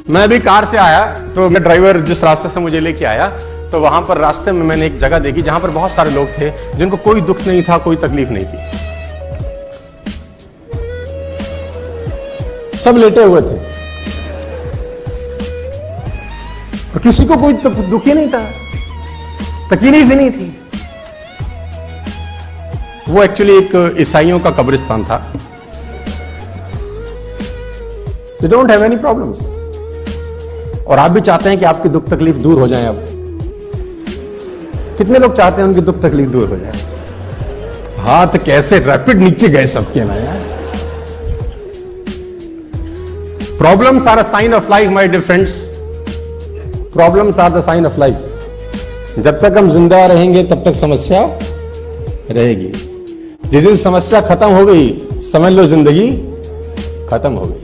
मैं अभी कार से आया तो ड्राइवर जिस रास्ते से मुझे लेके आया तो वहां पर रास्ते में मैंने एक जगह देखी जहां पर बहुत सारे लोग थे जिनको कोई दुख नहीं था, कोई तकलीफ नहीं थी, सब लेटे हुए थे और किसी को कोई दुख ही नहीं था, तकलीफ ही नहीं थी। वो एक्चुअली एक ईसाइयों का कब्रिस्तान था। They don't have any problems। और आप भी चाहते हैं कि आपकी दुख तकलीफ दूर हो जाए। अब कितने लोग चाहते हैं उनकी दुख तकलीफ दूर हो जाए? हाथ कैसे रैपिड नीचे गए सबके ना यार। Problems are a sign of life my dear friends. Problems are the sign of life. जब तक हम जिंदा रहेंगे तब तक समस्या रहेगी। जिस दिन समस्या खत्म हो गई समझ लो जिंदगी खत्म हो गई।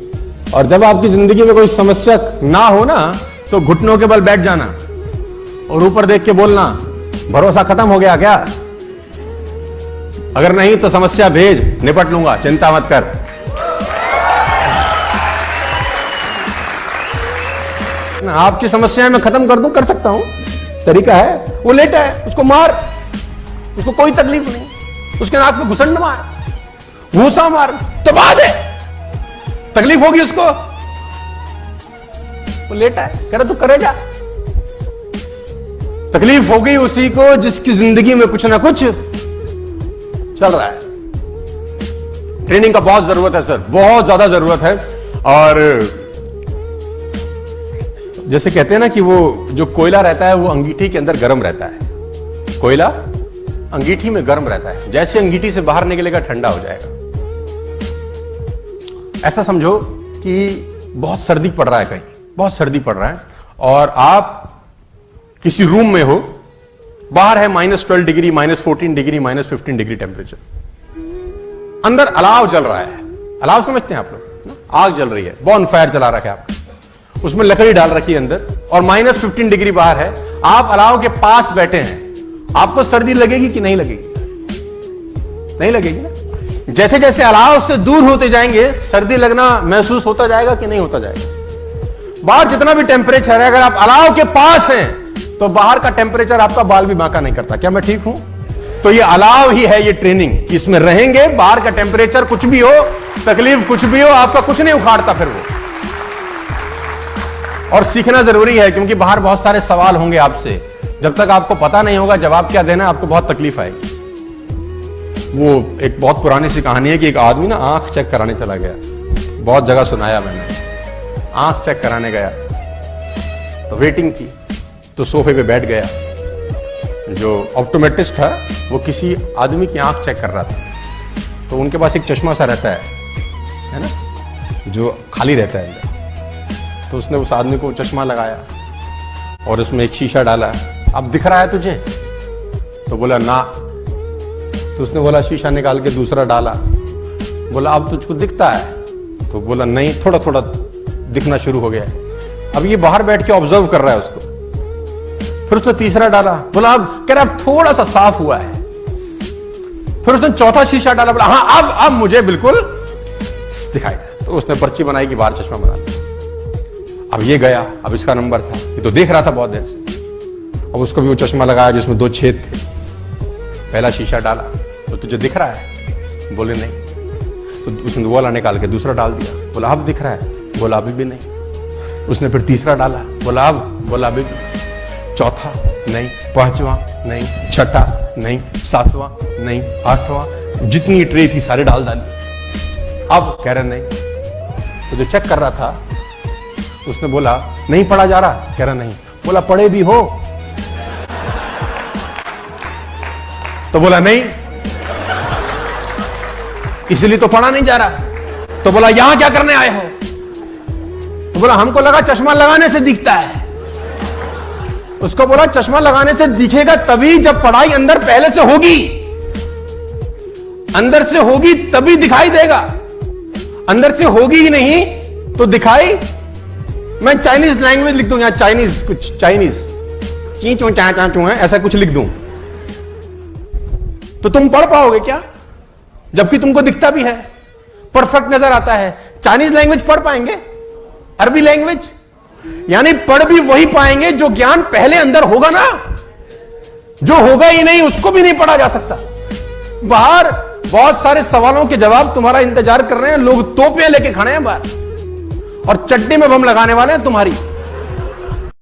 और जब आपकी जिंदगी में कोई समस्या ना हो ना तो घुटनों के बल बैठ जाना और ऊपर देख के बोलना, भरोसा खत्म हो गया क्या? अगर नहीं तो समस्या भेज, निपट लूंगा, चिंता मत कर। आपकी समस्या मैं खत्म कर दूं, कर सकता हूं, तरीका है। वो लेटा है, उसको मार, उसको कोई तकलीफ नहीं, उसके नाक में घुसंड मार, घूसा मार, दबा दे, तकलीफ होगी उसको। वो लेटा है, कह रहा तू करे जा। तकलीफ हो गई उसी को जिसकी जिंदगी में कुछ ना कुछ चल रहा है। ट्रेनिंग का बहुत जरूरत है सर, बहुत ज्यादा जरूरत है। और जैसे कहते हैं ना कि वो जो कोयला रहता है वो अंगीठी के अंदर गर्म रहता है, कोयला अंगीठी में गर्म रहता है, जैसे अंगीठी से बाहर निकलेगा ठंडा हो जाएगा। ऐसा समझो कि बहुत सर्दी पड़ रहा है, कहीं बहुत सर्दी पड़ रहा है और आप किसी रूम में हो, बाहर है -12 डिग्री, -14 डिग्री, -15 डिग्री टेम्परेचर, अंदर अलाव जल रहा है। अलाव समझते हैं आप लोग? आग जल रही है, बॉन फायर जला रखा है आपने, उसमें लकड़ी डाल रखी है अंदर और -15 डिग्री बाहर है। आप अलाव के पास बैठे हैं, आपको सर्दी लगेगी कि नहीं लगेगी? नहीं लगेगी ना। जैसे जैसे अलाव से दूर होते जाएंगे सर्दी लगना महसूस होता जाएगा कि नहीं होता जाएगा? बाहर जितना भी टेम्परेचर है, अगर आप अलाव के पास हैं तो बाहर का टेम्परेचर आपका बाल भी बांका नहीं करता। क्या मैं ठीक हूं? तो ये अलाव ही है, ये ट्रेनिंग। इसमें रहेंगे, बाहर का टेम्परेचर कुछ भी हो, तकलीफ कुछ भी हो, आपका कुछ नहीं उखाड़ता फिर वो। और सीखना जरूरी है क्योंकि बाहर बहुत सारे सवाल होंगे आपसे। जब तक आपको पता नहीं होगा जवाब क्या देना, आपको बहुत तकलीफ आएगी। वो एक बहुत पुरानी सी कहानी है कि एक आदमी ना आंख चेक कराने चला गया। बहुत जगह सुनाया मैंने। आंख चेक कराने गया तो वेटिंग थी, तो सोफे पे बैठ गया। जो ऑप्टोमेट्रिस्ट था वो किसी आदमी की आंख चेक कर रहा था। तो उनके पास एक चश्मा सा रहता है ना, जो खाली रहता है अंदर। तो उसने उस आदमी को चश्मा लगाया और उसमें एक शीशा डाला। अब दिख रहा है तुझे? तो बोला ना। तो उसने बोला शीशा निकाल के दूसरा डाला। बोला अब तुझको दिखता है? तो बोला नहीं, थोड़ा थोड़ा दिखना शुरू हो गया। अब ये बाहर बैठ के ऑब्जर्व कर रहा है उसको। फिर उसने तीसरा डाला। बोला अब, कह रहा अब थोड़ा सा साफ हुआ है। फिर उसने चौथा शीशा डाला। बोला हाँ अब मुझे बिल्कुल दिखाई दे। तो उसने पर्ची बनाई कि बाहर चश्मा बना दिया। अब ये गया, अब इसका नंबर था, ये तो देख रहा था बहुत देर से। अब उसको भी वो चश्मा लगाया जिसमें 2 छेद थे। पहला शीशा डाला, तो तुझे दिख रहा है? बोले नहीं। तो उसने वाला निकाल के दूसरा डाल दिया। बोला अब दिख रहा है? बोला अभी भी नहीं। उसने फिर तीसरा डाला। बोला अब? बोला अभी भी। चौथा नहीं, पांचवा नहीं, छठा नहीं, सातवां नहीं, आठवां, जितनी ट्रे थी सारे डाल डाली। अब कह रहे नहीं। तो जो चेक कर रहा था उसने बोला नहीं पढ़ा जा रहा? कह रहा नहीं। बोला पढ़े भी हो? तो बोला नहीं, इसलिए तो पढ़ा नहीं जा रहा। तो बोला यहां क्या करने आए हो? तो बोला हमको लगा चश्मा लगाने से दिखता है। उसको बोला चश्मा लगाने से दिखेगा तभी जब पढ़ाई अंदर पहले से होगी, अंदर से होगी तभी दिखाई देगा। अंदर से होगी ही नहीं तो दिखाई। मैं चाइनीज लैंग्वेज लिख दूं, यहां चाइनीज, कुछ चाइनीज ची चो चा चा चो है, ऐसा कुछ लिख दूं तो तुम पढ़ पाओगे क्या? जबकि तुमको दिखता भी है, परफेक्ट नजर आता है। चाइनीज लैंग्वेज पढ़ पाएंगे? अरबी लैंग्वेज यानी पढ़ भी वही पाएंगे जो ज्ञान पहले अंदर होगा ना। जो होगा ही नहीं उसको भी नहीं पढ़ा जा सकता। बाहर बहुत सारे सवालों के जवाब तुम्हारा इंतजार कर रहे हैं, लोग तोपें लेके खड़े हैं बाहर और चड्डी में बम लगाने वाले हैं तुम्हारी।